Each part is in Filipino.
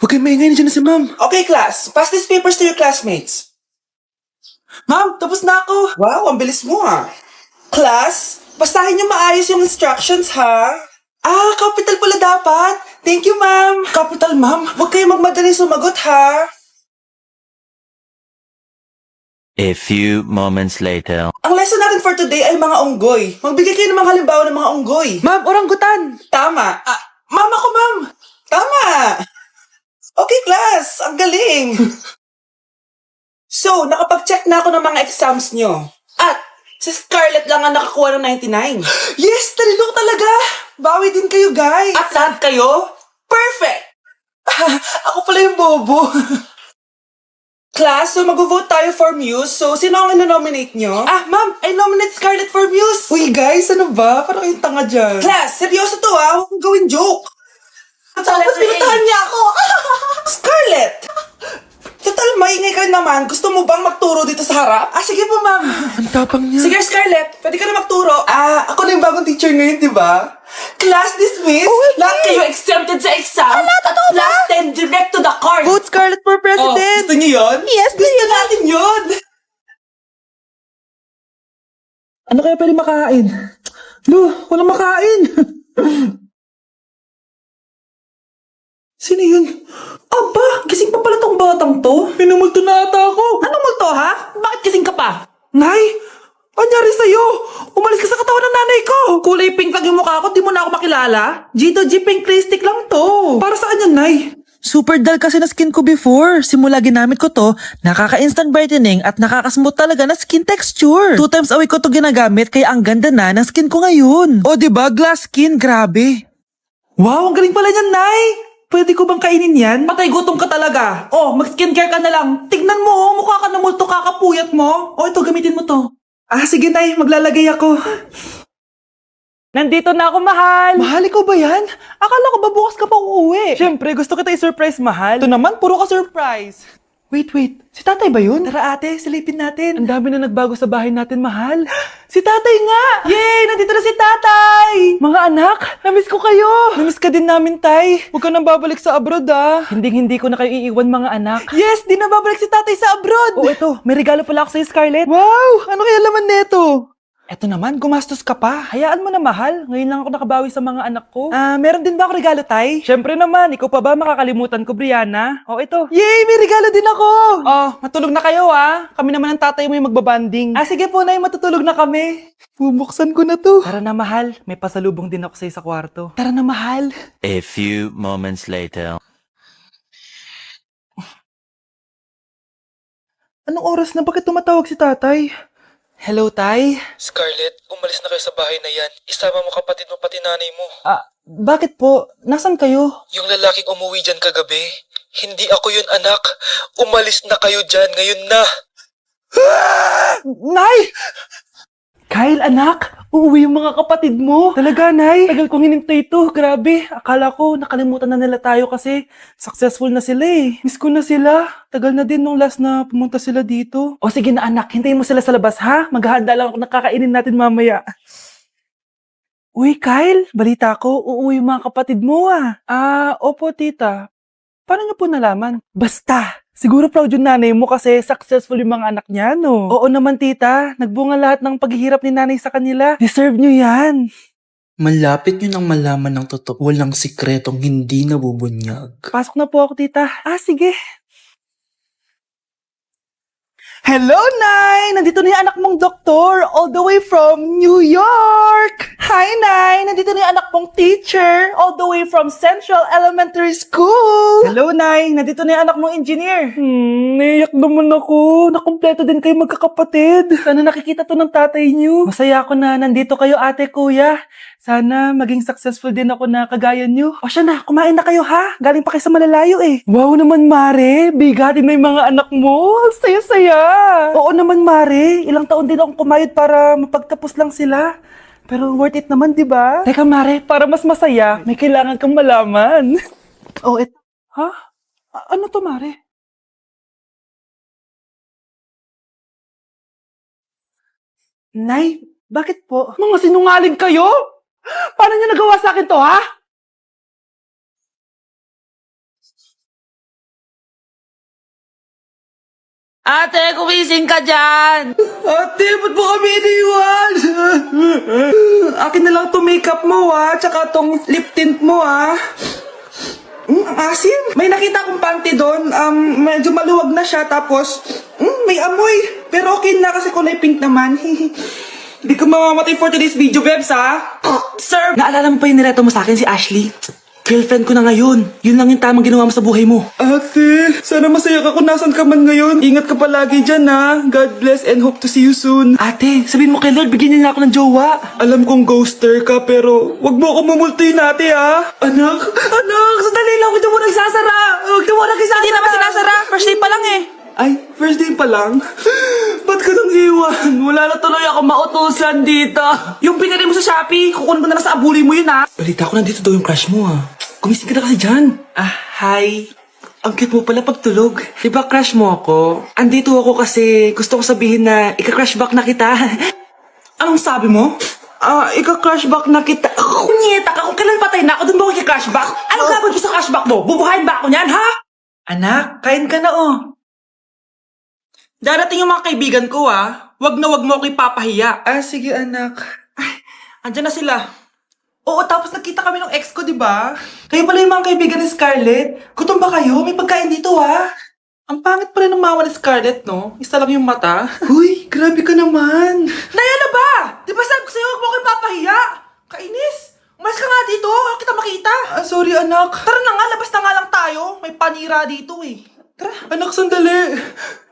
Huwag kayong maingay, nandiyan na si ma'am. Okay, class. Pass these papers to your classmates. Ma'am, tapos na ako. Wow, ang bilis mo ah. Class, basahin niyo maayos yung instructions ha. Ah, capital pala dapat. Thank you, ma'am. Capital, ma'am. Huwag kayong magmadali sumagot ha. A few moments later. Ang lesson natin for today ay mga unggoy. Magbigay kayo ng mga halimbawa ng mga unggoy. Ma'am, oranggutan. Tama. Ma'am ako, ma'am. Tama. Okay, class. Ang galing. So, nakapag-check na ako ng mga exams nyo. At, si Scarlett lang ang nakakuha ng 99. Yes, talino talaga. Bawi din kayo, guys. At lahat kayo, perfect. Ako pala yung bobo. Class, so mag-vote tayo for Muse. So, sino ang ino-nominate nyo? Ma'am, I nominate Scarlett for Muse. Uy, guys, ano ba? Parang yung tanga dyan. Class, seryoso to ha. Huwag mong gawin joke. Tapos pinuntahan niya ako. Scarlett! Total, maingay ka naman. Gusto mo bang magturo dito sa harap? Sige po, ma'am. Ang tapang niya. Sige, Scarlett. Pwede ka na magturo. Ako na yung bagong teacher ngayon, di ba? Class dismissed. Lahat kayo exempted sa exam. totoo ba? Last 10 direct to the card. Vote Scarlett for president. Gusto niyo yun? Yes, Gusto natin yun. Ano kaya pwede makain? Lu, walang makain. Sino yun? Aba, gising pa pala tong batang to. Pinumulto na ata ako. Anong multo, ha? Bakit kasing ka pa? Nay, anyari sa'yo? Umalis ka sa katawan ng nanay ko. Kulay pink lang yung mukha ko, di mo na ako makilala. G to G pink lipstick lang to. Para saan yan, Nay? Super dull kasi na skin ko before. Simula ginamit ko to, nakaka-instant brightening at nakaka-smooth talaga na skin texture. 2 times a week ko to ginagamit kaya ang ganda na ng skin ko ngayon. O diba, glass skin, grabe. Wow, ang galing pala niyan, Nay. Pwede ko bang kainin yan? Patay gutom ka talaga. Oh, mag-skincare ka na lang. Tignan mo, oh, mukha ka na multo, kakapuyat mo. Oh, ito, gamitin mo to. Sige, Nay, maglalagay ako. Nandito na ako, mahal. Mahal, ikaw ba yan? Akala ko ba bukas ka pa uuwi? Siyempre, gusto kita i-surprise, mahal. Ito naman, puro ka surprise. Wait. Si tatay ba yun? Tara ate, silipin natin. Ang dami na nagbago sa bahay natin, mahal. Si tatay nga! Yay! Nandito na si tatay! Mga anak, namiss ko kayo! Namiss ka din namin, tay. Huwag ka nang babalik sa abroad, ah. Hindi ko na kayo iiwan, mga anak. Yes! Di na babalik si tatay sa abroad! Oh, ito. May regalo pala ako sa'yo, Scarlett. Wow! Ano kaya laman neto? Eto naman, gumastos ka pa. Hayaan mo na, mahal. Ngayon lang ako nakabawi sa mga anak ko. Meron din ba ako regalo, tay? Siyempre naman, ikaw pa ba makakalimutan ko, Brianna? Oh, ito. Yay! May regalo din ako! Oh, matulog na kayo, ah. Kami naman ang tatay mo yung magbabanding. Sige po, Nay, matutulog na kami. Bubuksan ko na to. Tara na, mahal. May pasalubong din ako sa'yo sa kwarto. Tara na, mahal. A few moments later. Anong oras na? Bakit tumatawag si tatay? Hello, tay? Scarlett, umalis na kayo sa bahay na yan. Isama mo kapatid mo pati nanay mo. Bakit po? Nasaan kayo? Yung lalaking umuwi dyan kagabi, hindi ako yun, anak. Umalis na kayo dyan ngayon na. Nay! Kyle, anak! Uuwi yung mga kapatid mo. Talaga, Nay? Tagal kong hinintay ito. Grabe. Akala ko nakalimutan na nila tayo kasi successful na sila eh. Miss ko na sila. Tagal na din nung last na pumunta sila dito. O sige na, anak. Hintayin mo sila sa labas, ha? Maghahanda lang ako ng kakainin natin mamaya. Uy, Kyle. Balita ko, uuwi yung mga kapatid mo ah. Opo, tita. Paano niyo po nalaman? Basta! Siguro proud yung nanay mo kasi successful yung mga anak niya, no? Oo naman, tita. Nagbunga lahat ng paghihirap ni nanay sa kanila. Deserve nyo yan. Malapit nyo nang malaman ng totoo. Walang sikretong hindi nabubunyag. Pasok na po ako, tita. Sige. Hello, Nay! Nandito na yung anak mong doktor, all the way from New York! Hi, Nay! Nandito na yung anak mong teacher, all the way from Central Elementary School! Hello, Nay! Nandito na yung anak mong engineer. Naiyak naman ako. Nakumpleto din kayo magkakapatid. Sana nakikita to ng tatay niyo. Masaya ako na nandito kayo, ate, kuya. Sana maging successful din ako na kagaya niyo. O siya na, kumain na kayo ha. Galing pa kayo sa malalayo eh. Wow naman, Mare. Bigatin na yung mga anak mo. Saya-saya. Oo naman, Mare. Ilang taon din akong kumayod para mapagtapos lang sila. Pero worth it naman, di ba? Teka, Mare, para mas masaya, may kailangan kang malaman. Ha? Ano to, Mare? Nay, bakit po? Mga sinungaling kayo? Paano niyo nagawa sa akin to, ha? Ate, kumising ka dyan! Ate, ba't mo kami iniwan? Akin na lang to makeup mo, tsaka tong lip tint mo, ang asim. May nakita akong panty doon. Medyo maluwag na siya, tapos, may amoy. Pero okay na kasi kulay pink naman. Hindi ka mamamatay for today's video, Bebs, Sir! Naalala mo pa yung nireto mo sa akin si Ashley? Girlfriend ko na ngayon. Yun lang yung tamang ginawa mo sa buhay mo. Ate, sana masaya ka kung nasan ka man ngayon. Ingat ka palagi dyan, God bless and hope to see you soon. Ate, sabihin mo kay Lord, bigyan niya ako ng jowa. Alam kong ghoster ka, pero wag mo ako mamultuin, ate, Anak, sandali lang. Huwag mo nagsasara. Hindi naman sinasara. First day pa lang Ay, first day pa lang? Ba't ka nang iwan? Wala na tuloy ako mautusan dito. Yung pinari mo sa Shopee, kukunin ko na lang sa abuli mo yun, Balita ko nandito daw yung crush mo, Gumising ka na kasi dyan. Hi. Ang cute mo pala pagtulog. Diba crush mo ako? Andito ako kasi gusto ko sabihin na ika-crush back na kita. Anong sabi mo? Ika-crush back na kita. Kunyeta ka, kung kailan patay na ako, dun ba ako ika-crush back? Anong gagawin ko sa crush back mo? Bubuhayin ba ako niyan, ha? Anak, kain ka na, Darating yung mga kaibigan ko, Wag na wag mo ako ipapahiya. Sige, anak. Ay, andyan na sila. Oo, tapos nagkita kami ng ex ko, di ba? Kayo pala yung mga kaibigan ni Scarlett. Gutom ba kayo? May pagkain dito, Ang pangit pala ng mama ni Scarlett, no? Isa lang yung mata. Huy, grabe ka naman. Naya na ba? Di ba sabi ko sa'yo, wag mo ko ipapahiya? Kainis. Umalis ka nga dito. Ako kita makita. Sorry, anak. Tara na nga, labas na nga lang tayo. May panira dito, Tara. Anak, sandali.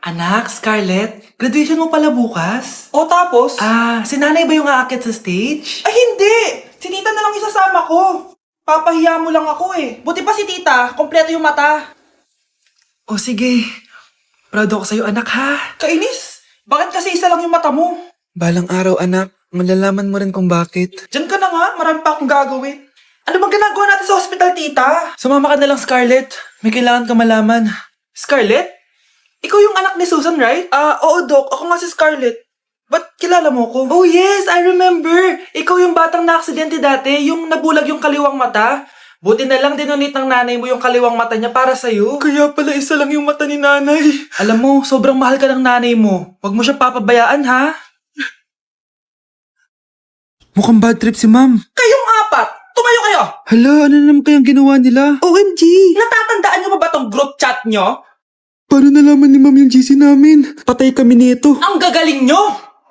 Anak, Scarlett, graduation mo pala bukas? O tapos? Si nanay ba yung aakit sa stage? Ay, hindi! Si tita na lang isasama ko. Papahiya mo lang ako Buti pa si tita, kompleto yung mata. O sige, proud ako sa'yo anak ha. Kainis, bakit kasi isa lang yung mata mo? Balang araw anak, malalaman mo rin kung bakit. Diyan ka na nga, marami pa akong gagawin. Ano bang ginagawa natin sa hospital, tita? Sumama ka na lang, Scarlett. May kailangan ka malaman. Scarlett? Ikaw yung anak ni Susan, right? Oo, Doc. Ako nga si Scarlett. Ba't kilala mo ko? Oh, yes. I remember. Ikaw yung batang na-aksidente dati. Yung nabulag yung kaliwang mata. Buti na lang dinonate ng nanay mo yung kaliwang mata niya para sa'yo. Kaya pala isa lang yung mata ni nanay. Alam mo, sobrang mahal ka ng nanay mo. Huwag mo siyang papabayaan, ha? Mukhang bad trip si ma'am. Kayong apat! Tumayo kayo! Hala, ano naman kayang ginawa nila? OMG! Natatandaan niyo ba tong group chat niyo? Paano nalaman ni ma'am yung GC namin? Patay kami nito. Ang gagaling niyo!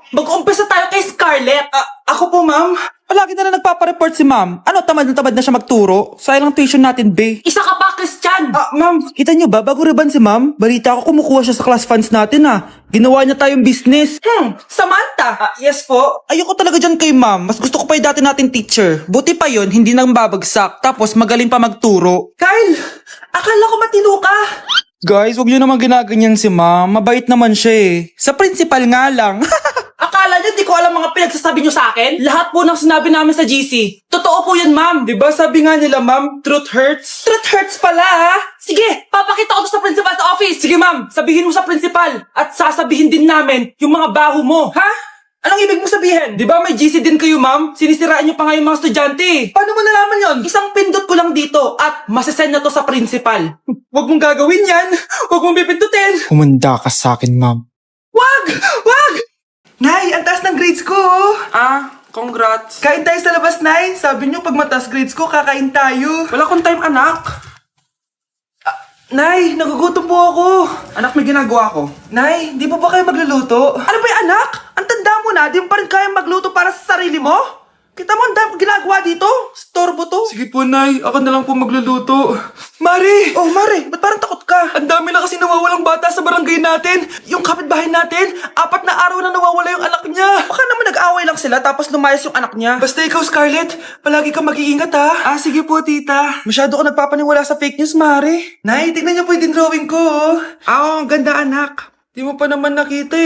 Mag-umpisa tayo kay Scarlett. Ako po, ma'am. Palagi na nagpapareport si ma'am. Ano, tamad na siya magturo? Sayang ang tuition natin, be. Isa ka pa, Christian! Ma'am, kita niyo ba, bago riban si ma'am, balita ko kumukuha siya sa class funds natin, Ginawa niya tayong business. Samantha! Yes po. Ayoko talaga dyan kay ma'am. Mas gusto ko pa yung dati natin teacher. Buti pa yon, hindi nang babagsak. Tapos magaling pa magturo. Kyle! Akala ko matino ka! Guys, wag niyo naman ginaganyan si ma'am. Mabait naman siya Sa principal nga lang. Akala niyo di ko alam mga pinagsasabi niyo sa akin? Lahat po ng sinabi namin sa GC. Totoo po yan, ma'am. Diba sabi nga nila, ma'am, truth hurts? Truth hurts pala, Sige, papakita ko to sa principal sa office. Sige, ma'am, sabihin mo sa principal. At sasabihin din namin yung mga baho mo. Ha? Anong ibig mo sabihin? Di ba may GC din kayo, ma'am? Sinisiraan niyo pa nga yung mga estudyante. Paano mo nalaman yon? Isang pindot ko lang dito at masasend na to sa principal. Huwag mong gagawin yan. Huwag mong pipindutin. Humanda ka sa akin, ma'am. Wag! Nay, ang taas ng grades ko, Congrats. Kain tayo sa labas, Nay. Sabi niyo, pag mataas grades ko, kakain tayo. Wala akong time, anak. Nay, nagugutom po ako. Anak, may ginagawa ko. Nay, di po ba kayo magluluto? Ano ba yung anak? Ang tanda mo na, di mo pa rin kaya magluto para sa sarili mo? Kita mo ang dami kong ginagawa dito? Storbo to. Sige po, Nay. Ako na lang po magluluto. Mari! Oh, Mare, ba't parang takot ka? Ang dami na kasi nawawalang bata sa barangay natin. Yung kapitbahay natin, 4 na araw na nawawala yung anak niya. Baka naman nag-away lang sila tapos lumayas yung anak niya. Basta ikaw, Scarlett, palagi kang mag-iingat, ha? Sige po, tita. Masyado ko nagpapaniwala sa fake news, Mari. Nay, tignan niyo po yung drawing ko, Ang ganda, anak. Di mo pa naman nakita,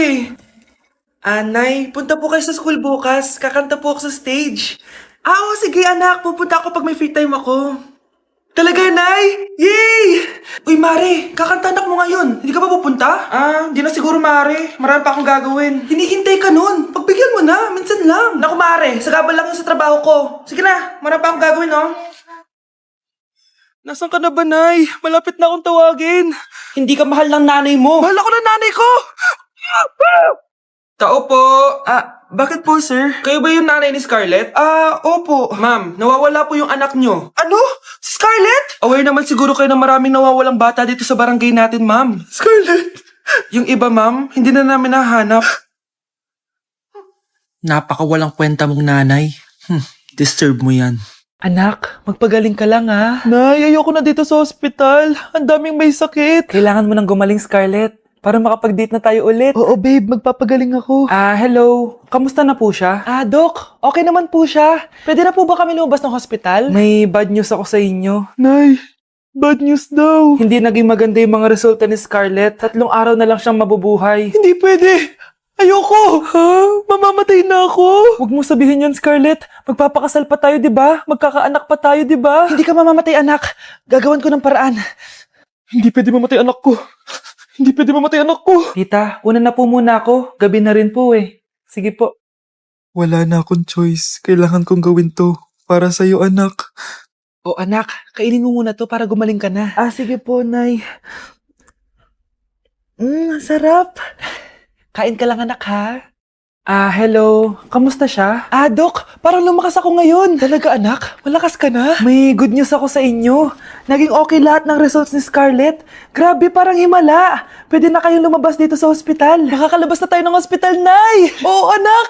Nay, punta po kayo sa school bukas. Kakanta po ako sa stage. Oo, sige, anak. Pupunta ako pag may free time ako. Talaga, Nay? Yay! Uy, Mare, kakanta anak mo ngayon. Hindi ka ba pupunta? Hindi na siguro, Mare. Marami pa akong gagawin. Hinihintay ka nun. Pagbigyan mo na, minsan lang. Naku, Mare. Sagabal lang yun sa trabaho ko. Sige na, marami pa akong gagawin, Nasaan ka na ba, Nay? Malapit na akong tawagin. Hindi ka mahal ng nanay mo. Mahal ako ng nanay ko! Tao po. Bakit po, sir? Kayo ba yung nanay ni Scarlett? Opo. Ma'am, nawawala po yung anak nyo. Ano? Si Scarlett? Aware naman siguro kayo na maraming nawawalang bata dito sa barangay natin, ma'am. Scarlett! Yung iba, ma'am, hindi na namin nahanap. Napakawalang kwenta mong nanay. Disturb mo yan. Anak, magpagaling ka lang ha. Nay, ayoko na dito sa ospital. Ang daming may sakit. Kailangan mo nang gumaling, Scarlett. Para makapag-date na tayo ulit. Oo, babe. Magpapagaling ako. Hello. Kamusta na po siya? Doc. Okay naman po siya. Pwede na po ba kami lumabas ng hospital? May bad news ako sa inyo. Nay, bad news daw. Hindi naging maganda yung mga resulta ni Scarlett. 3 araw na lang siyang mabubuhay. Hindi pwede. Ayoko! Ha? Mamamatay na ako? Huwag mo sabihin yun, Scarlett. Magpapakasal pa tayo, di ba? Magkakaanak pa tayo, di ba? Hindi ka mamamatay, anak. Gagawan ko ng paraan. Hindi pwede mamatay anak ko. Hindi pwede mamatay anak ko. Tita, una na po muna ako. Gabi na rin po eh. Sige po. Wala na akong choice. Kailangan kong gawin to. Para sa'yo, anak. O anak, kainin mo muna to para gumaling ka na. Sige po, Nay. Sarap. Kain ka lang, anak, ha? Hello. Kamusta siya? Dok, parang lumakas ako ngayon. Talaga, anak? Malakas ka na? May good news ako sa inyo. Naging okay lahat ng results ni Scarlett. Grabe, parang himala. Pwede na kayong lumabas dito sa ospital. Makakalabas na tayo ng ospital, Nay! Oo, anak!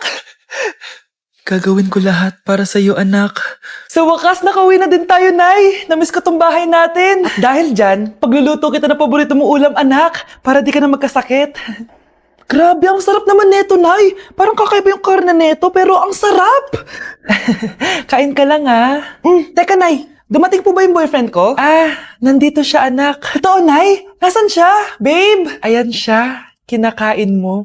Gagawin ko lahat para sa'yo, anak. Sa wakas, nakauwi na din tayo, Nay. Namiss ko tong bahay natin. At dahil dyan, pagluluto kita ng paborito mong ulam, anak, para di ka na magkasakit. Grabe, ang sarap naman neto, Nay. Parang kakaiba yung karne neto, pero ang sarap. Kain ka lang, ha? Teka, Nay. Dumating po ba yung boyfriend ko? Nandito siya, anak. Totoo, Nay? Nasaan siya? Babe? Ayan siya. Kinakain mo.